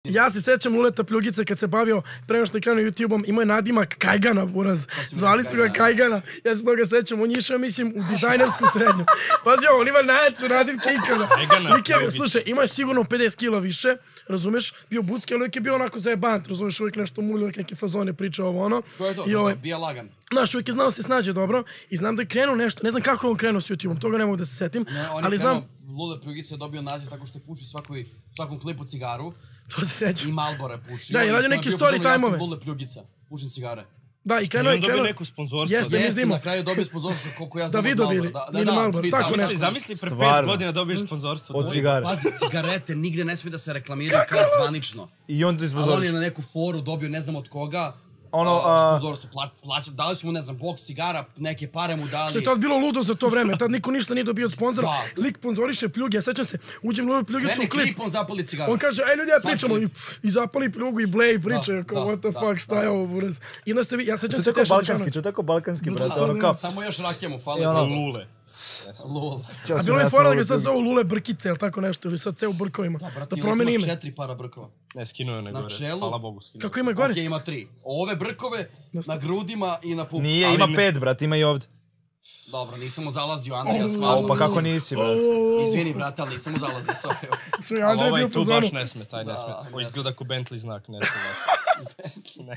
Ja se sećam Luleta Pljugice kad se bavio prema što je krenuo YouTube-om, imao je nadimak Kajgana, buraz. Zvali su ga Kajgana. Ja se toga sećam, on je išao, mislim, u dizajnersku srednju. Pazi, on ima najjaču nadimke ikada. Slušaj, imao je sigurno 50 kila više, razumeš? Bio bucki, ali uvijek je bio onako zajebant, razumeš? Uvijek nešto mulio, uvijek neke fazone priča ovo ono. Ko je to? Bija lagan. Znaš, uvijek je znao se snađe dobro i znam da je krenuo nešto, ne znam kako je on krenuo s YouTube-om, toga ne mogu da se setim, ali znam... Lulet Pljugica je dobio naziv tako što puši svakom klipu cigaru. To se sećam. I Malboro je pušio. Da, i radio neki story time-ove. Ja sam Lulet Pljugica, pušim cigare. Da, i krenuo je... dobio neku sponzorstvo. Jeste, na kraju dobio sponzorstvo koliko ja znam od Malboro. Da, Malboro, tako nešto. Zamisli pre 5 godina dobiješ sponzorstvo. Od cigare. Pazi, cigarete nigde ne smije da se reklamiraju kao zvanično. I onda ti sponzoriš. Ali on je na neku foru dobio ne znam od koga. Sponzorstvo, plaća, dali su mu, ne znam, boks cigara, neke pare mu dali. Što je tad bilo ludo za to vreme, tad niko ništa nije dobio od sponzora. Lik sponzoriše pljuge, ja sećam se, uđem Lulet Pljugicu u klip. Krene klip, on zapali cigaru. On kaže, ej ljudi, ja pričamo, i zapali pljugu i bleji pričaju, kao what the fuck, šta je ovo, buraz. I onda ste vi, ja sećam se tešno balkanski, to je tako balkanski, brate, ono kao... Samo još rakijemu, hvala. Lule. Lule. A bilo je fora da ga sad zovu Lule Brkice, ili tako nešto, ili sad ceo u brkovima, da promeni ime. 4 para brkova. Ne, skinuo je gore, hvala Bogu skinuo. Kako ima gore? Ok, ima 3. Ove brkove na grudima i na pupu. Nije, ima 5, brate, ima i ovdje. Dobro, nisam mu zalazio, Andrija, stvarno. Pa kako nisi, brate? Izvini, brate, ali nisam mu zalazio, sorry. Ali ovaj tu baš ne sme, taj ne sme. Ovo izgleda ko Bentley znak, ne sme. Ne sme.